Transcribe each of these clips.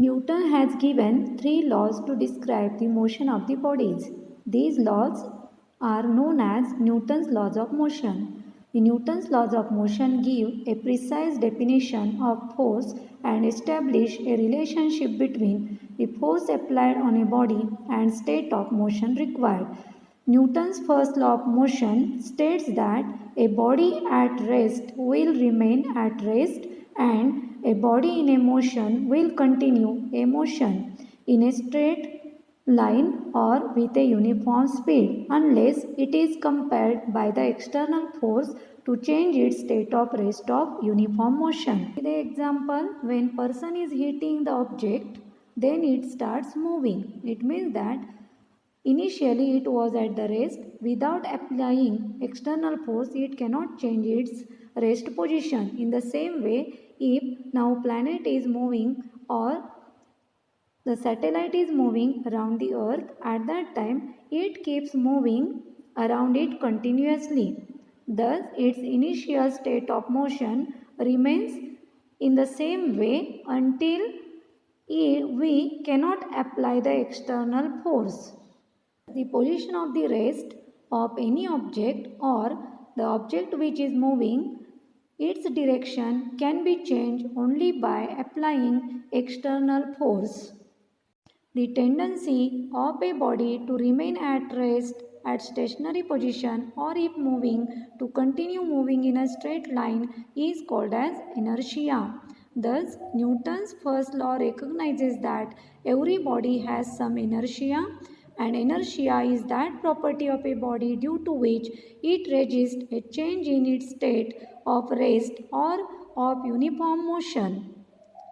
Newton has given three laws to describe the motion of the bodies. These laws are known as Newton's laws of motion. The Newton's laws of motion give a precise definition of force and establish a relationship between the force applied on a body and state of motion required. Newton's first law of motion states that a body at rest will remain at rest and a body in a motion will continue a motion in a straight line or with a uniform speed unless it is compelled by the external force to change its state of rest of uniform motion. The example, when person is hitting the object, then it starts moving. It means that initially it was at the rest. Without applying external force, it cannot change its rest position. In the same way, if now planet is moving or the satellite is moving around the earth, at that time it keeps moving around it continuously. Thus, its initial state of motion remains in the same way until we cannot apply the external force. The position of the rest of any object or the object which is moving, its direction can be changed only by applying external force. The tendency of a body to remain at rest at stationary position or if moving to continue moving in a straight line is called as inertia. Thus, Newton's first law recognizes that every body has some inertia, and inertia is that property of a body due to which it resists a change in its state of rest or of uniform motion.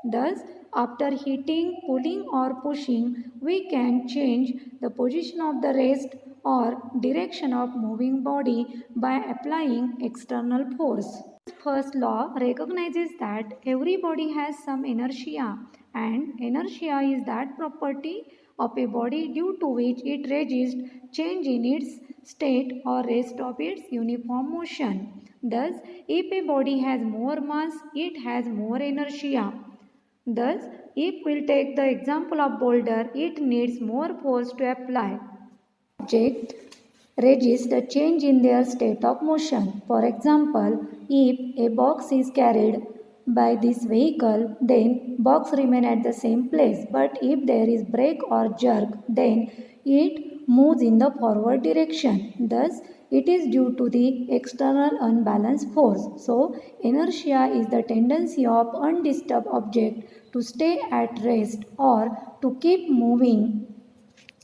Thus, after hitting, pulling or pushing, we can change the position of the rest or direction of moving body by applying external force. First law recognizes that every body has some inertia, and inertia is that property of a body due to which it resists change in its state or rest of its uniform motion. Thus, if a body has more mass, it has more inertia. Thus, if we'll take the example of boulder, it needs more force to apply. Object resist the change in their state of motion. For example, if a box is carried by this vehicle, then box remain at the same place. But if there is brake or jerk, then it moves in the forward direction. Thus, it is due to the external unbalanced force. So, inertia is the tendency of undisturbed object to stay at rest or to keep moving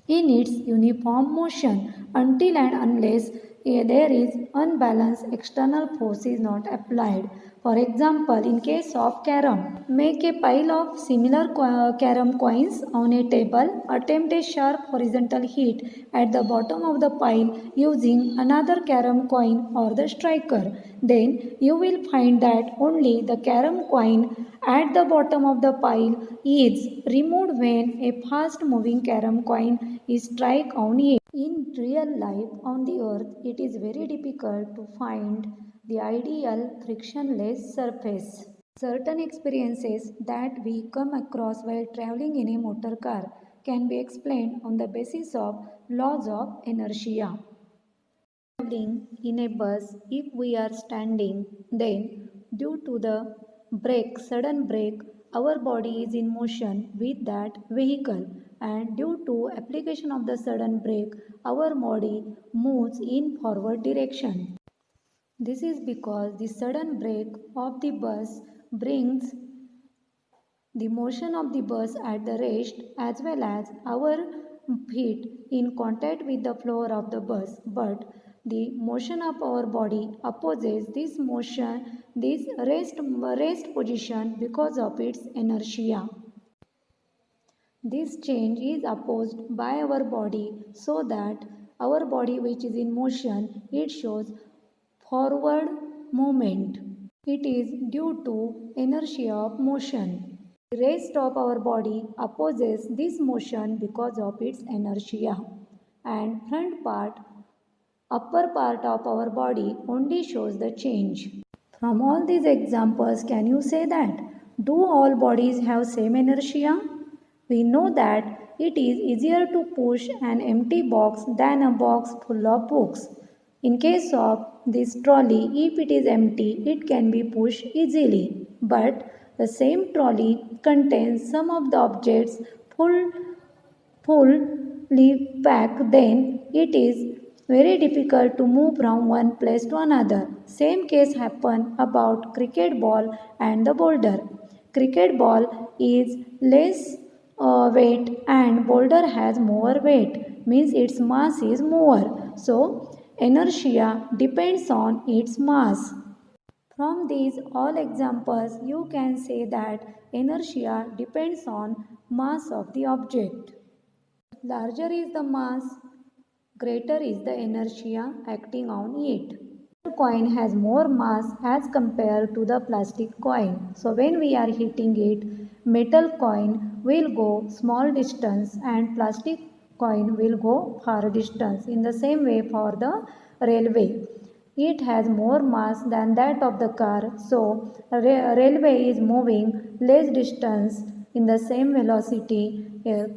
in its uniform motion until and unless there is unbalanced external force is not applied. For example, in case of carom, make a pile of similar carom coins on a table. Attempt a sharp horizontal hit at the bottom of the pile using another carom coin or the striker. Then you will find that only the carom coin at the bottom of the pile is removed when a fast moving carom coin is struck on it. In real life on the earth, it is very difficult to find the ideal frictionless surface. Certain experiences that we come across while traveling in a motor car can be explained on the basis of laws of inertia. Traveling in a bus, if we are standing, then due to the sudden brake, our body is in motion with that vehicle, and due to application of the sudden brake, our body moves in forward direction. This is because the sudden brake of the bus brings the motion of the bus at the rest as well as our feet in contact with the floor of the bus, but the motion of our body opposes this motion, this rest position because of its inertia. This change is opposed by our body so that our body which is in motion, it shows forward movement. It is due to inertia of motion. The rest of our body opposes this motion because of its inertia, and front part, upper part of our body only shows the change. From all these examples, can you say that do all bodies have same inertia? We know that it is easier to push an empty box than a box full of books. In case of this trolley, if it is empty, it can be pushed easily. But the same trolley contains some of the objects full fully packed, then it is very difficult to move from one place to another. Same case happen about cricket ball and the boulder. Cricket ball is less weight and boulder has more weight, means its mass is more. So inertia depends on its mass. From these all examples, you can say that inertia depends on mass of the object. Larger is the mass, greater is the inertia acting on it. The coin has more mass as compared to the plastic coin. So when we are hitting it, metal coin will go small distance and plastic coin will go far distance. In the same way for the railway. It has more mass than that of the car, so railway is moving less distance in the same velocity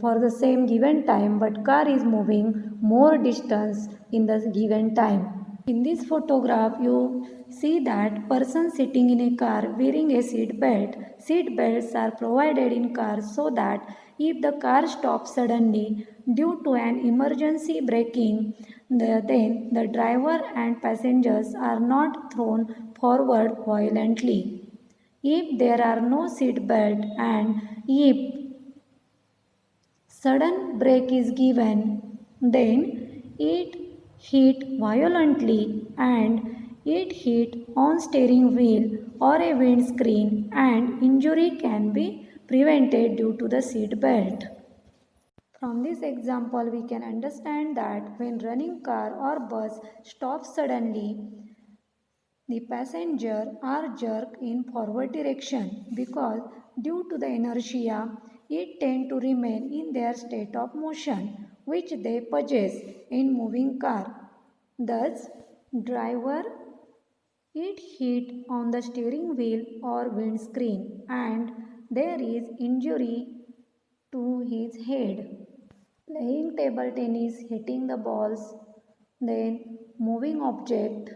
for the same given time, but car is moving more distance in the given time. In this photograph, you see that person sitting in a car wearing a seat belt. Seat belts are provided in cars so that if the car stops suddenly due to an emergency braking, then the driver and passengers are not thrown forward violently. If there are no seat belt and if sudden brake is given, then it hit violently and it hit on steering wheel or a windscreen and injury can be prevented due to the seat belt. From this example, we can understand that when running car or bus stops suddenly, the passenger are jerked in forward direction because due to the inertia, it tend to remain in their state of motion which they possess in moving car. Thus, driver it hit on the steering wheel or windscreen and there is injury to his head. Playing table tennis, hitting the balls, then moving object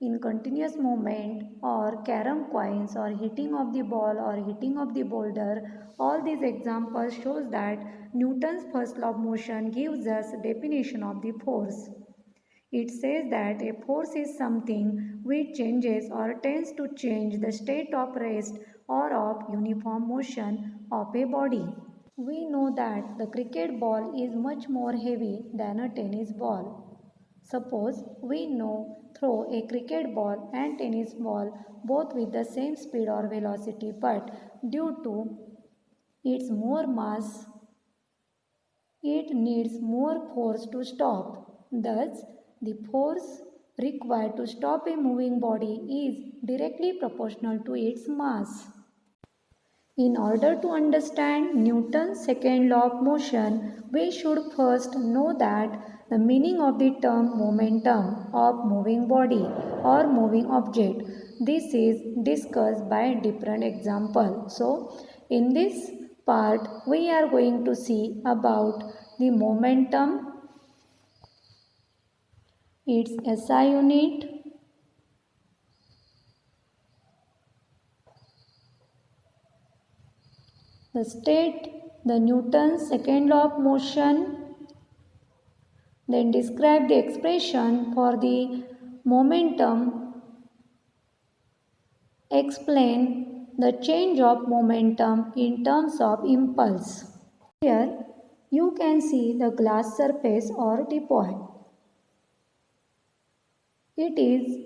in continuous movement or carom coins or hitting of the ball or hitting of the boulder, all these examples shows that Newton's first law of motion gives us definition of the force. It says that a force is something which changes or tends to change the state of rest or of uniform motion of a body. We know that the cricket ball is much more heavy than a tennis ball. Suppose we know throw a cricket ball and tennis ball both with the same speed or velocity, but due to its more mass, it needs more force to stop. Thus, the force required to stop a moving body is directly proportional to its mass. In order to understand Newton's second law of motion, we should first know that the meaning of the term momentum of moving body or moving object. This is discussed by different example. So, in this part, we are going to see about the momentum, its SI unit, the state, the Newton's second law of motion, then describe the expression for the momentum, explain the change of momentum in terms of impulse. Here you can see the glass surface or teapot. It is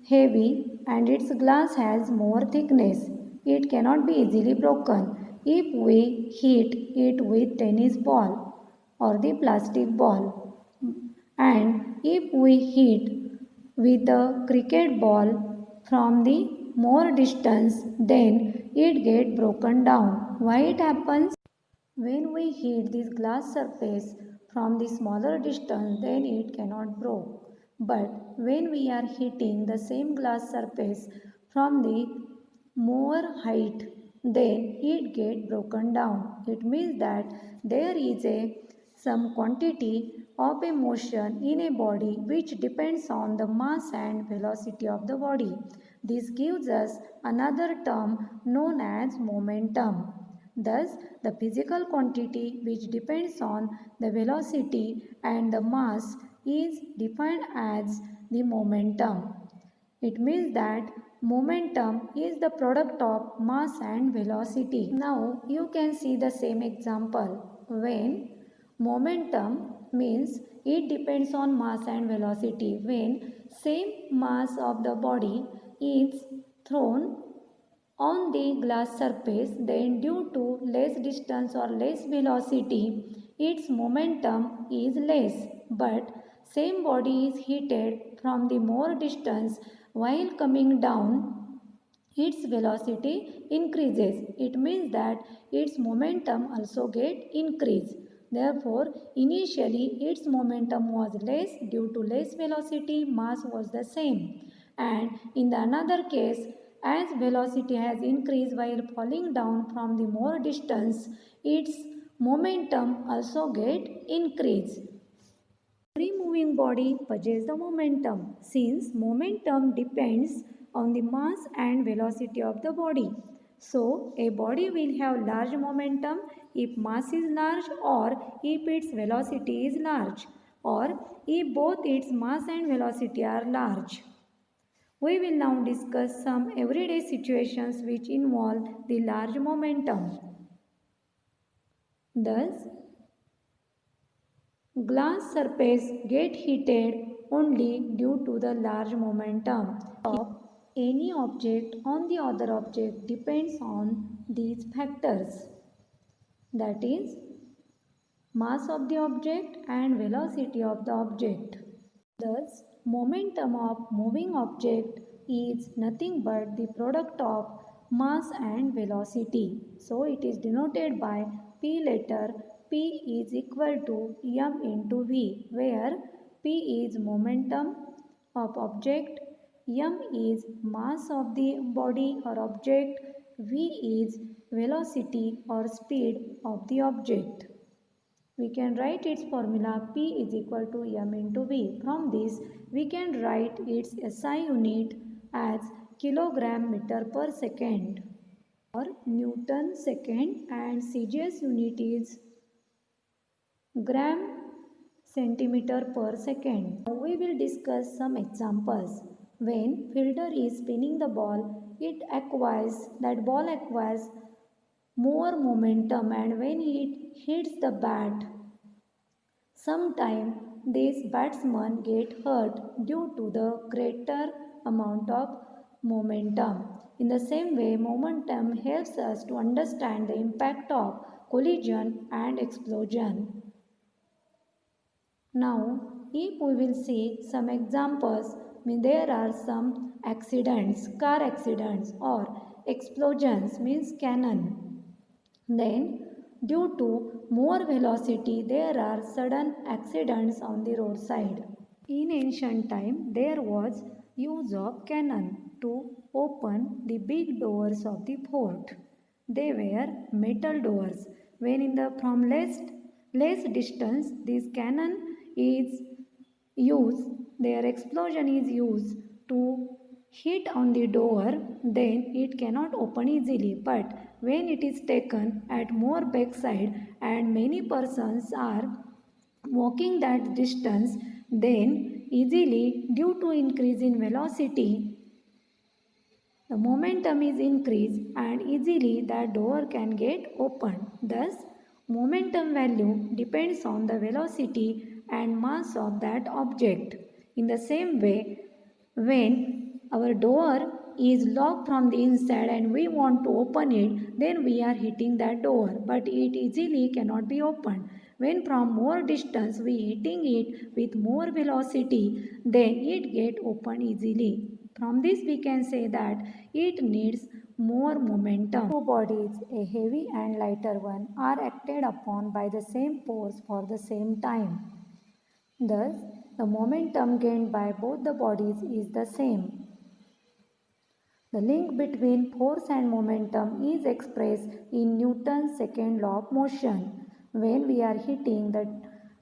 heavy and its glass has more thickness. It cannot be easily broken if we hit it with tennis ball or the plastic ball. And if we hit with a cricket ball from the more distance, then it get broken down. Why it happens? When we hit this glass surface from the smaller distance, then it cannot break. But when we are hitting the same glass surface from the more height, then it get broken down. It means that there is some quantity of a motion in a body which depends on the mass and velocity of the body. This gives us another term known as momentum. Thus, the physical quantity which depends on the velocity and the mass is defined as the momentum. It means that momentum is the product of mass and velocity. Now you can see the same example. When momentum means it depends on mass and velocity. When same mass of the body is thrown on the glass surface, then due to less distance or less velocity, its momentum is less. But same body is heated from the more distance while coming down, its velocity increases. It means that its momentum also get increased. Therefore, initially its momentum was less due to less velocity, mass was the same. And in the another case, as velocity has increased while falling down from the more distance, its momentum also get increased. Every moving body possesses the momentum since momentum depends on the mass and velocity of the body. So, a body will have large momentum if mass is large or if its velocity is large or if both its mass and velocity are large. We will now discuss some everyday situations which involve the large momentum. Thus, glass surface get heated only due to the large momentum of any object on the other object depends on these factors. That is, mass of the object and velocity of the object. Thus, momentum of moving object is nothing but the product of mass and velocity. So, it is denoted by P letter. P is equal to m into v, where P is momentum of object, m is mass of the body or object, v is velocity or speed of the object. We can write its formula P is equal to m into v. From this, we can write its SI unit as kilogram meter per second or Newton second, and CGS unit is gram centimeter per second. Now we will discuss some examples. When fielder is spinning the ball, that ball acquires more momentum, and when it hits the bat, sometimes this batsman get hurt due to the greater amount of momentum. In the same way, momentum helps us to understand the impact of collision and explosion. Now, if we will see some examples, there are some accidents, car accidents or explosions means cannon. Then, due to more velocity, there are sudden accidents on the roadside. In ancient time, there was use of cannon to open the big doors of the fort. They were metal doors. When from less distance, this cannon is used, their explosion is used to hit on the door, then it cannot open easily. But when it is taken at more backside and many persons are walking that distance, then easily due to increase in velocity, the momentum is increased and easily that door can get opened. Thus, momentum value depends on the velocity and mass of that object. In the same way, when our door is locked from the inside and we want to open it, then we are hitting that door, but it easily cannot be opened. When from more distance we hitting it with more velocity, then it get opened easily. From this we can say that it needs more momentum. Two bodies, a heavy and lighter one, are acted upon by the same force for the same time. Thus, the momentum gained by both the bodies is the same. The link between force and momentum is expressed in Newton's second law of motion. When we are hitting the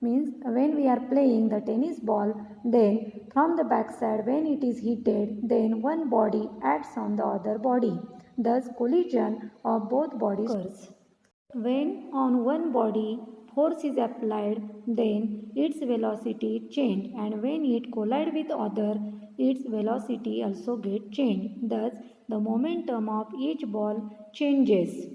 means when we are playing the tennis ball, then from the backside when it is hitted, then one body acts on the other body. Thus collision of both bodies occurs. When on one body force is applied, then its velocity change, and when it collides with other, its velocity also get changed. Thus, the momentum of each ball changes.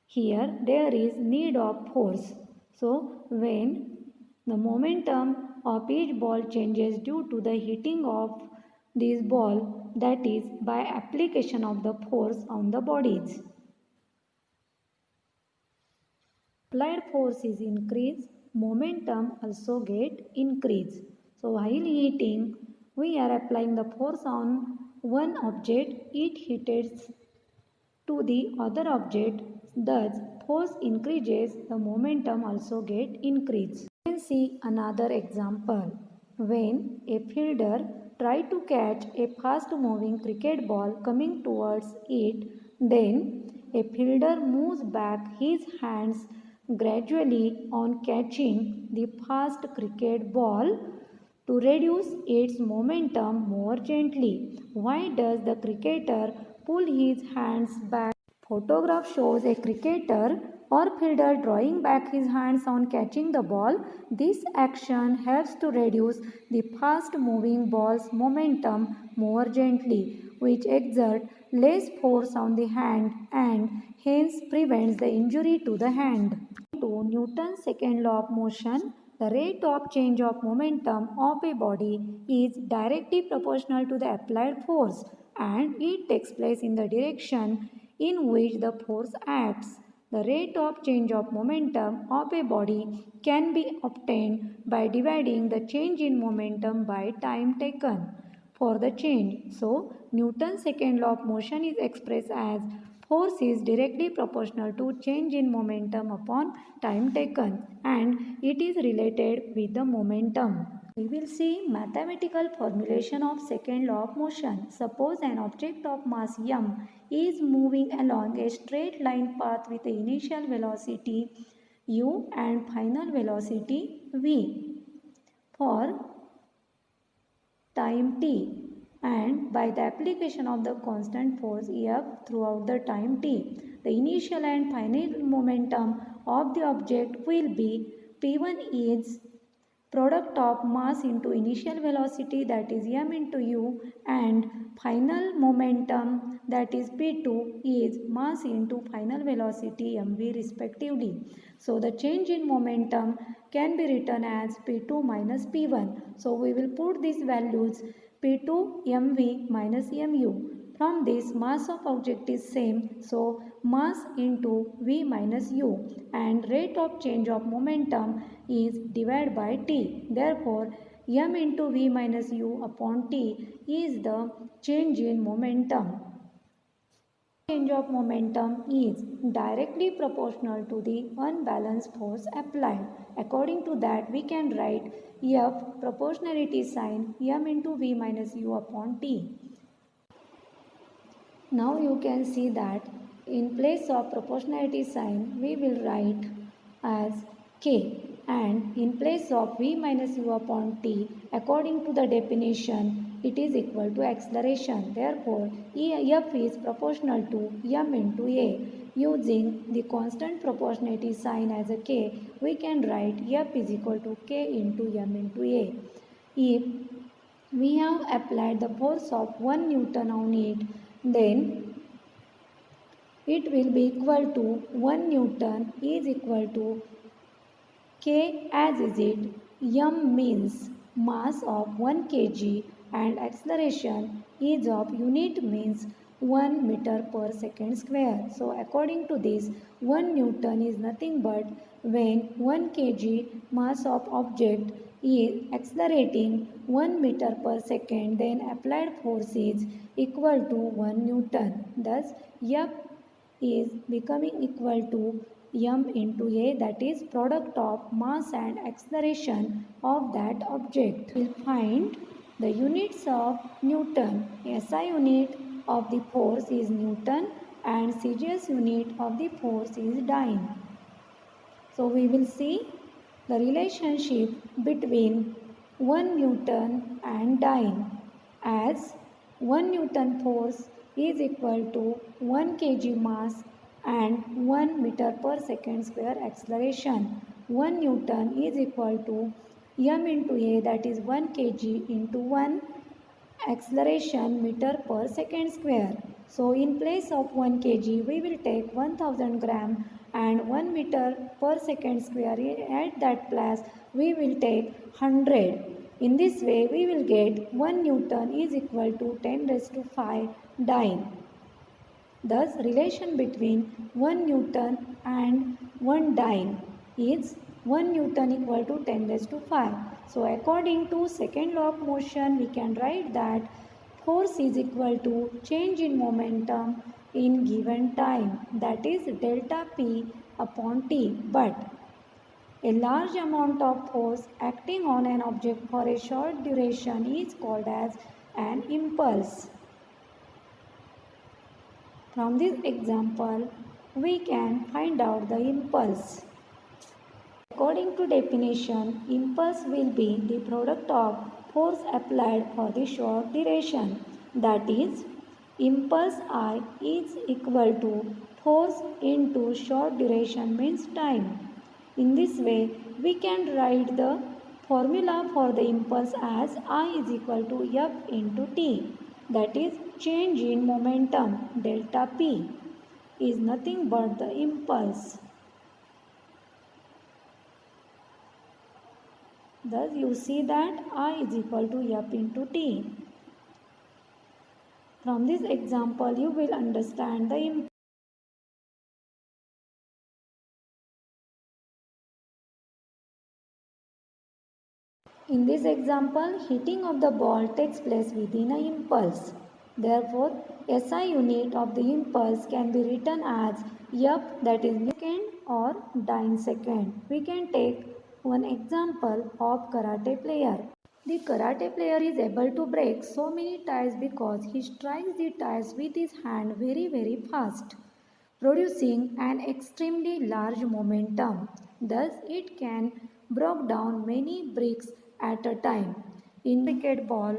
Here, there is need of force. So, when the momentum of each ball changes due to the hitting of this ball, that is by application of the force on the bodies. Applied force is increased, momentum also get increased. So while hitting, we are applying the force on one object, it hits to the other object, thus force increases, the momentum also get increased. You can see another example. When a fielder tries to catch a fast moving cricket ball coming towards it, then a fielder moves back his hands gradually on catching the fast cricket ball to reduce its momentum more gently. Why does the cricketer pull his hands back? Photograph shows a cricketer or fielder drawing back his hands on catching the ball. This action helps to reduce the fast moving ball's momentum more gently, which exerts less force on the hand and hence prevents the injury to the hand. To Newton's second law of motion, the rate of change of momentum of a body is directly proportional to the applied force, and it takes place in the direction in which the force acts. The rate of change of momentum of a body can be obtained by dividing the change in momentum by time taken for the change. So, Newton's second law of motion is expressed as force is directly proportional to change in momentum upon time taken, and it is related with the momentum. We will see mathematical formulation of second law of motion. Suppose an object of mass m is moving along a straight line path with the initial velocity u and final velocity v for time t, and by the application of the constant force F throughout the time t, the initial and final momentum of the object will be P1 is product of mass into initial velocity, that is m into u, and final momentum, that is P2 is mass into final velocity mv respectively. So the change in momentum can be written as P2 minus P1. So we will put these values P2 mv minus mu. From this, mass of object is same, so mass into v minus u, and rate of change of momentum is divided by t. Therefore, m into v minus u upon t is the change in momentum. Change of momentum is directly proportional to the unbalanced force applied. According to that, we can write F proportionality sign m into v minus u upon t. Now you can see that in place of proportionality sign we will write as k, and in place of v minus u upon t, according to the definition, it is equal to acceleration. Therefore, F is proportional to m into a. Using the constant proportionality sign as a k, we can write F is equal to k into m into a. If we have applied the force of 1 Newton on it, then it will be equal to 1 Newton is equal to K as is it. M means mass of 1 kg and acceleration is of unit means 1 meter per second square. So according to this, 1 Newton is nothing but when 1 kg mass of object is accelerating 1 meter per second, then applied force is equal to 1 Newton. Thus, F is becoming equal to m into a, that is product of mass and acceleration of that object. We will find the units of Newton. SI unit of the force is Newton and CGS unit of the force is dyne. So we will see the relationship between 1 Newton and dyne as 1 Newton force is equal to 1 kg mass and 1 meter per second square acceleration. 1 Newton is equal to m into a, that is 1 kg into 1 acceleration meter per second square. So in place of 1 kg we will take 1000 gram and 1 meter per second square. At that place we will take 100. In this way we will get 1 Newton is equal to 10 raised to 5 dyne. Thus relation between 1 Newton and 1 dyne is 1 Newton equal to 10 raised to 5. So according to second law of motion we can write that force is equal to change in momentum in given time, that is delta P upon T. But a large amount of force acting on an object for a short duration is called as an impulse. From this example, we can find out the impulse. According to definition, impulse will be the product of force applied for the short duration. That is, impulse I is equal to force into short duration means time. In this way, we can write the formula for the impulse as I is equal to F into T. That is, change in momentum delta P is nothing but the impulse. Thus, you see that I is equal to F into T. From this example, you will understand the impulse. In this example, hitting of the ball takes place within an impulse. Therefore, SI unit of the impulse can be written as F, that is second or dyne second. We can take one example of karate player. The karate player is able to break so many ties because he strikes the ties with his hand very fast, producing an extremely large momentum. Thus, it can break down many bricks at a time. In cricket ball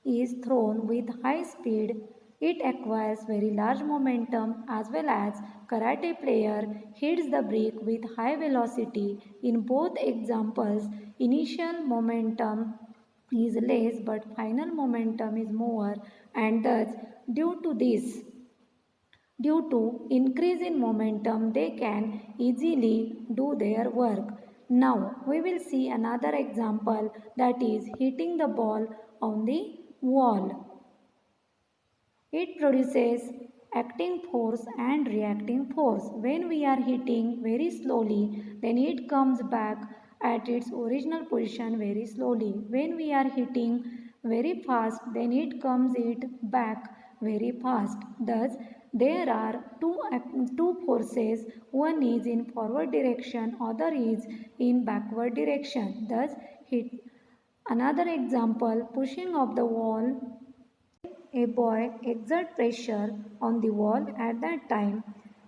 is thrown with high speed, it acquires very large momentum as well as karate player hits the brick with high velocity. In both examples, initial momentum is less but final momentum is more, and thus due to increase in momentum, they can easily do their work. Now, we will see another example, that is hitting the ball on the wall. It produces acting force and reacting force. When we are hitting very slowly, then it comes back at its original position very slowly. When we are hitting very fast, then it comes back very fast. Thus, there are two forces. One is in forward direction, other is in backward direction. Thus, hit. Another example, pushing of the wall. A boy exerts pressure on the wall. At that time,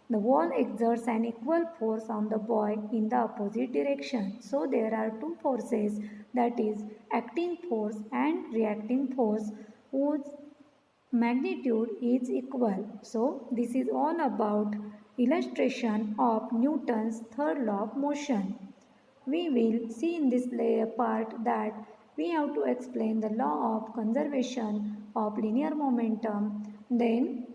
the wall exerts an equal force on the boy in the opposite direction. So there are two forces, that is acting force and reacting force, whose magnitude is equal. So this is all about illustration of Newton's third law of motion. We will see in this part that we have to explain the law of conservation of linear momentum, then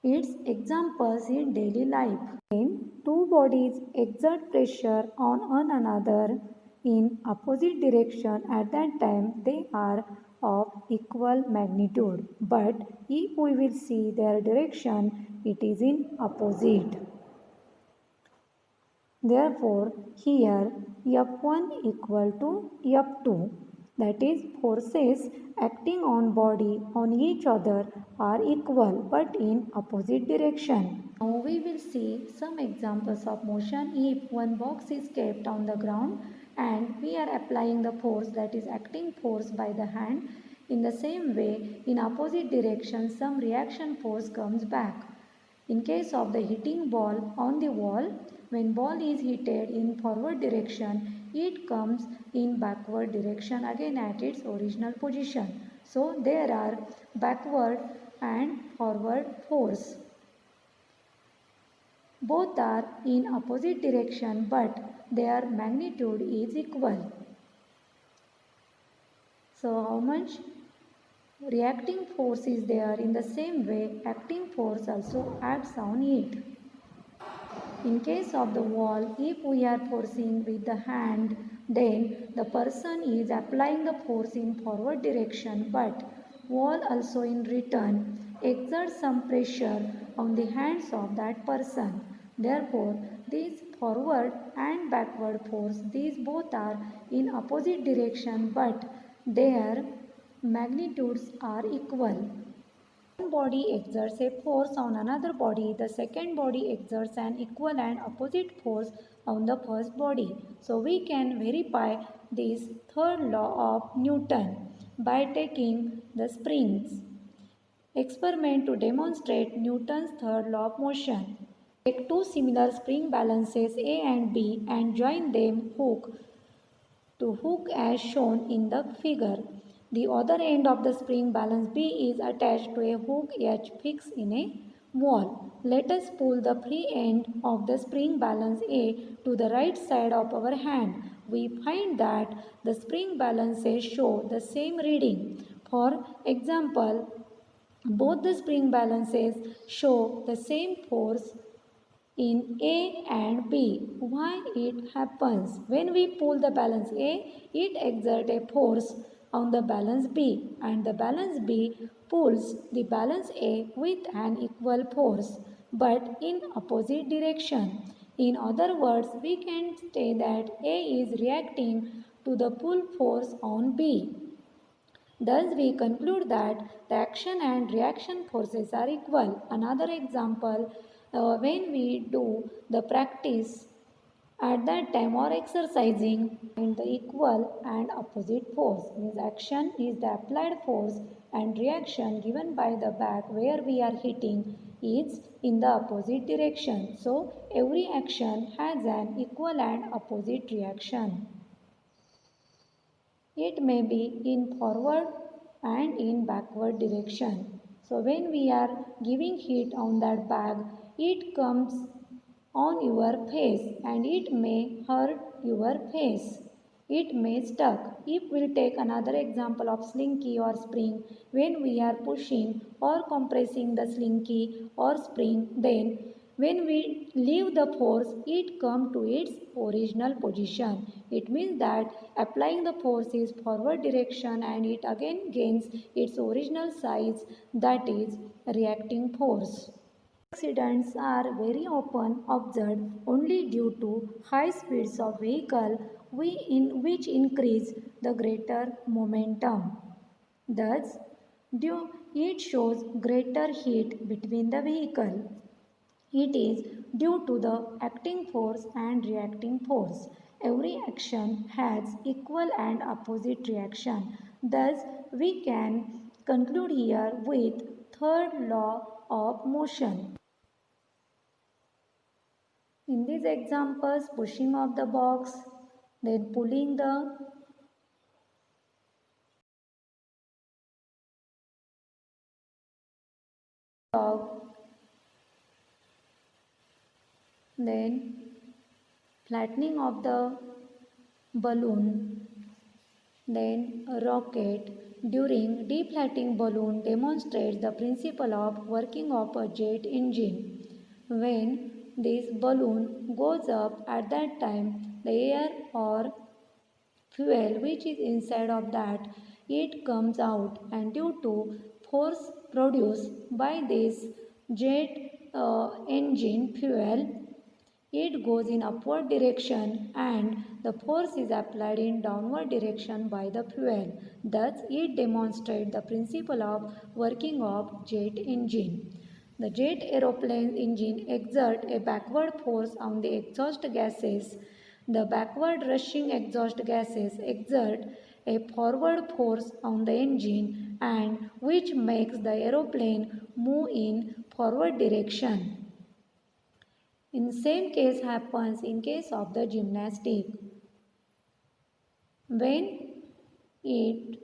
its examples in daily life. When two bodies exert pressure on one another in opposite direction, at that time they are of equal magnitude. But if we will see their direction, it is in opposite. Therefore, here F1 equal to F2, that is forces acting on body on each other are equal but in opposite direction. Now we will see some examples of motion. If one box is kept on the ground and we are applying the force, that is acting force by the hand, In the same way, in opposite direction, some reaction force comes back. In case of the hitting ball on the wall, when ball is hit in forward direction, it comes in backward direction again at its original position. So there are backward and forward force. Both are in opposite direction but their magnitude is equal. So how much reacting force is there? In the same way, acting force also acts on it. In case of the wall, if we are forcing with the hand, then the person is applying the force in forward direction, but wall also in return exerts some pressure on the hands of that person. Therefore, this forward and backward force, these both are in opposite direction, but their magnitudes are equal. One body exerts a force on another body, the second body exerts an equal and opposite force on the first body. So we can verify this third law of Newton by taking the springs. Experiment to demonstrate Newton's third law of motion. Take two similar spring balances A and B and join them hook to hook as shown in the figure. The other end of the spring balance B is attached to a hook H fixed in a wall. Let us pull the free end of the spring balance A to the right side of our hand. We find that the spring balances show the same reading. For example, both the spring balances show the same force in A and B. Why it happens? When we pull the balance A, it exerts a force on the balance B and the balance B pulls the balance A with an equal force but in opposite direction. In other words, we can say that A is reacting to the pull force on B. Thus, we conclude that the action and reaction forces are equal. Another example, when we do the practice at that time or exercising in the equal and opposite force, means action is the applied force and reaction given by the back where we are hitting is in the opposite direction. So, every action has an equal and opposite reaction. It may be in forward and in backward direction. So when we are giving heat on that bag, it comes on your face and it may hurt your face. It may stuck. If we'll take another example of slinky or spring, when we are pushing or compressing the slinky or spring, then when we leave the force, it comes to its original position. It means that applying the force is forward direction and it again gains its original size, that is reacting force. Accidents are very often observed only due to high speeds of vehicle which increase the greater momentum. Thus, it shows greater heat between the vehicle. It is due to the acting force and reacting force. Every action has equal and opposite reaction. Thus, we can conclude here with third law of motion. In these examples, pushing of the box, then pulling the dog, then flattening of the balloon, then a rocket. During deflating balloon demonstrates the principle of working of a jet engine. When this balloon goes up, at that time the air or fuel which is inside of that, it comes out, and due to force produced by this jet engine fuel, it goes in upward direction and the force is applied in downward direction by the fuel. Thus, it demonstrates the principle of working of jet engine. The jet aeroplane engine exerts a backward force on the exhaust gases. The backward rushing exhaust gases exert a forward force on the engine and which makes the aeroplane move in forward direction. In same case happens in case of the gymnastic. When it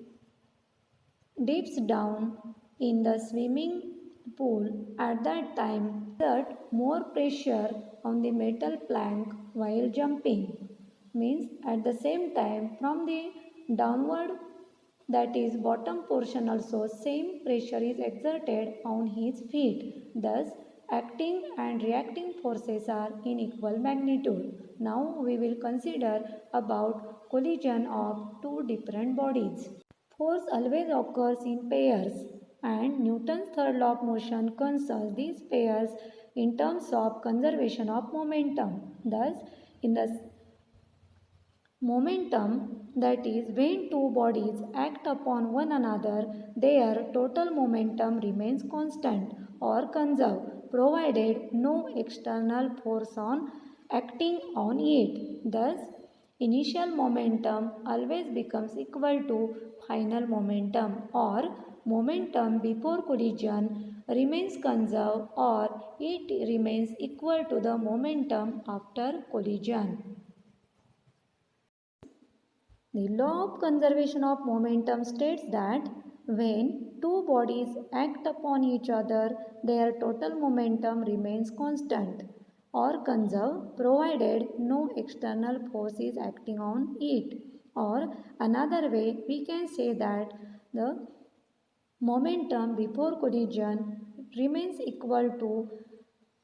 dips down in the swimming pool, at that time exert more pressure on the metal plank while jumping. Means at the same time from the downward, that is bottom portion also, same pressure is exerted on his feet. Thus acting and reacting forces are in equal magnitude. Now we will consider about collision of two different bodies. Force always occurs in pairs, and Newton's third law of motion considers these pairs in terms of conservation of momentum. Thus, in the momentum, that is, when two bodies act upon one another, their total momentum remains constant or conserved, provided no external force on acting on it. Thus, initial momentum always becomes equal to final momentum, or momentum before collision remains conserved, or it remains equal to the momentum after collision. The law of conservation of momentum states that when two bodies act upon each other, their total momentum remains constant or conserved, provided no external force is acting on it. Or another way, we can say that the momentum before collision remains equal to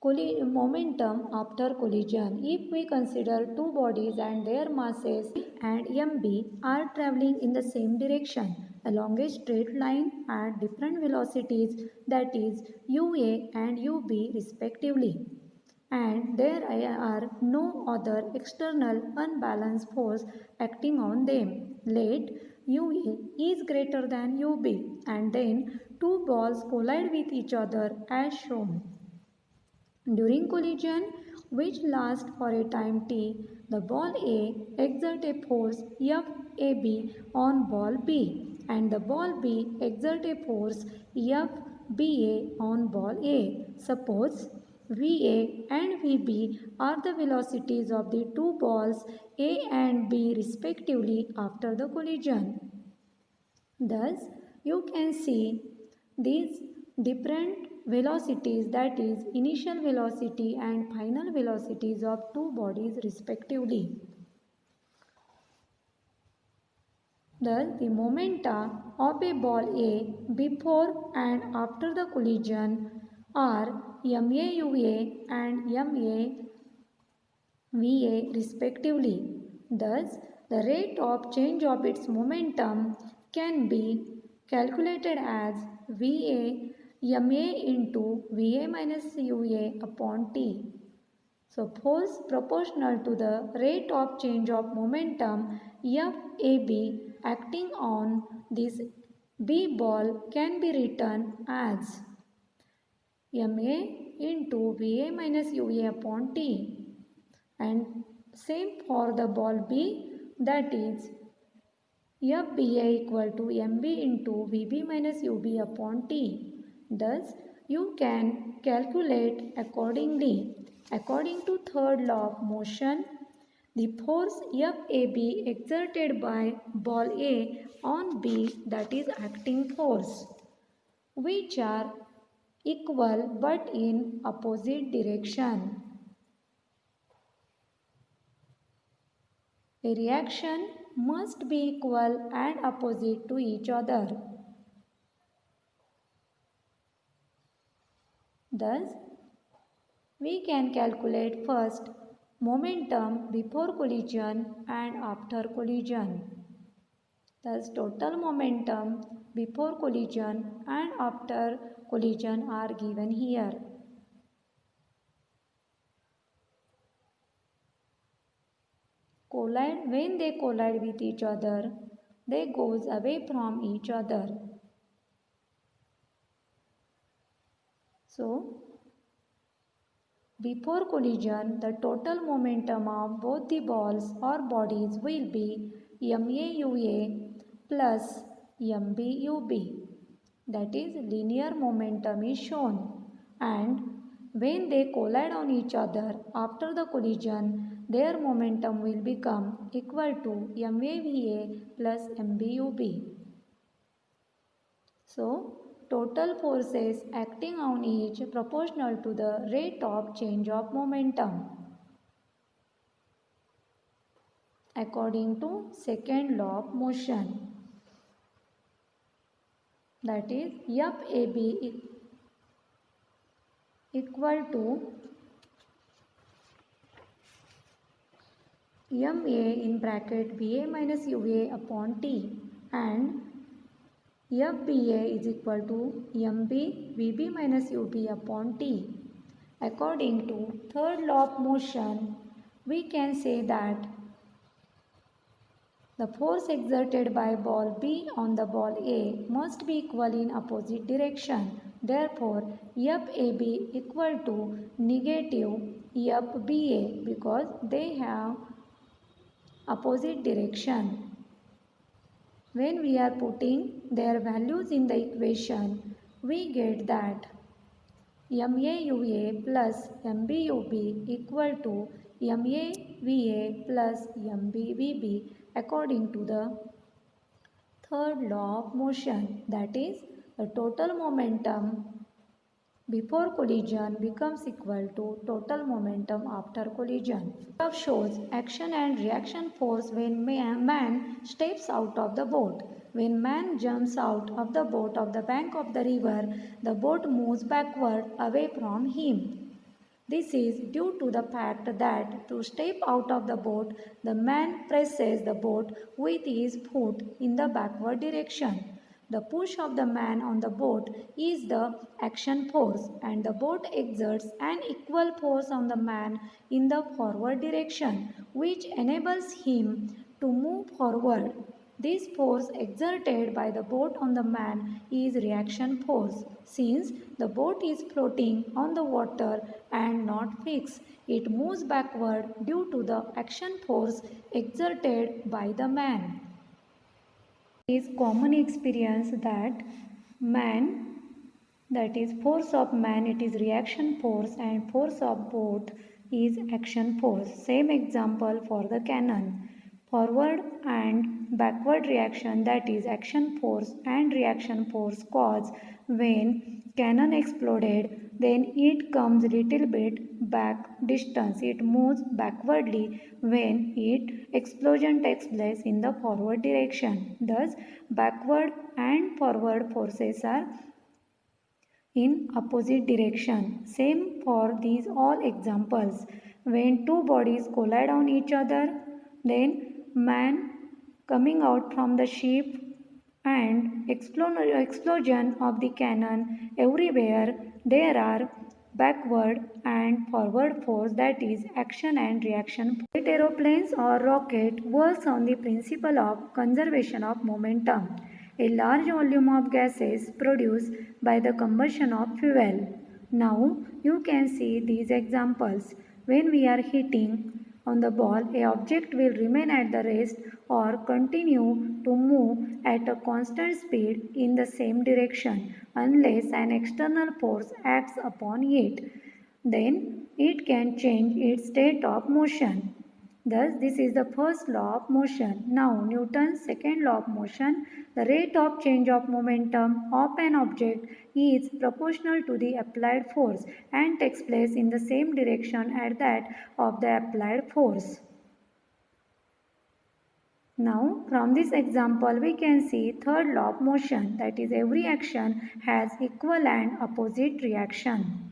momentum after collision. If we consider two bodies and their masses and mb are traveling in the same direction along a straight line at different velocities, that is ua and ub respectively, and there are no other external unbalanced force acting on them. Let ua is greater than ub, and then two balls collide with each other as shown. During collision, which lasts for a time t, the ball A exerts a force FAB on ball B, and the ball B exerts a force FBA on ball A. Suppose VA and VB are the velocities of the two balls A and B respectively after the collision. Thus, you can see these different velocities, that is initial velocity and final velocities of two bodies respectively. Thus, the momenta of a ball A before and after the collision are MAUA and MAVA respectively. Thus, the rate of change of its momentum can be calculated as VA MA into VA minus UA upon T. So, force proportional to the rate of change of momentum FAB acting on this B ball can be written as MA into VA minus UA upon T, and same for the ball B, that is FBA equal to MB into VB minus UB upon T. Thus, you can calculate accordingly. According to third law of motion, the force FAB exerted by ball A on B, that is acting force, which are equal but in opposite direction. A reaction must be equal and opposite to each other. Thus, we can calculate first momentum before collision and after collision. Thus, total momentum before collision and after collision are given here. When they collide with each other, they goes away from each other. So, before collision, the total momentum of both the balls or bodies will be MAUA plus MBUB, that is linear momentum is shown, and when they collide on each other after the collision, their momentum will become equal to MAVA plus MBUB. So, total forces acting on each proportional to the rate of change of momentum. According to second law of motion, that is FAB equal to MA in bracket BA minus UA upon T, and FBA is equal to MB VB minus UB upon T. According to third law of motion, we can say that the force exerted by ball B on the ball A must be equal in opposite direction. Therefore, FAB equal to negative FBA because they have opposite direction. When we are putting their values in the equation, we get that MAUA plus MBUB equal to MAVA plus MBVB according to the third law of motion, that is the total momentum before collision becomes equal to total momentum after collision. Graph shows action and reaction force when man steps out of the boat. When man jumps out of the boat of the bank of the river, the boat moves backward away from him. This is due to the fact that to step out of the boat, the man presses the boat with his foot in the backward direction. The push of the man on the boat is the action force, and the boat exerts an equal force on the man in the forward direction, which enables him to move forward. This force exerted by the boat on the man is reaction force. Since the boat is floating on the water and not fixed, it moves backward due to the action force exerted by the man. It is common experience that man, that is force of man, it is reaction force, and force of boat is action force. Same example for the cannon. Forward and backward reaction, that is action force and reaction force cause when cannon exploded, then it comes little bit back distance. It moves backwardly when explosion takes place in the forward direction. Thus, backward and forward forces are in opposite direction. Same for these all examples. When two bodies collide on each other, then man coming out from the ship and explosion of the cannon, everywhere there are backward and forward force, that is action and reaction. Aeroplanes or rocket works on the principle of conservation of momentum. A large volume of gases produced by the combustion of fuel. Now you can see these examples. When we are hitting on the ball, a object will remain at the rest or continue to move at a constant speed in the same direction unless an external force acts upon it. Then it can change its state of motion. Thus, this is the first law of motion. Now, Newton's second law of motion, the rate of change of momentum of an object is proportional to the applied force and takes place in the same direction as that of the applied force. Now, from this example, we can see third law of motion, that is every action has equal and opposite reaction.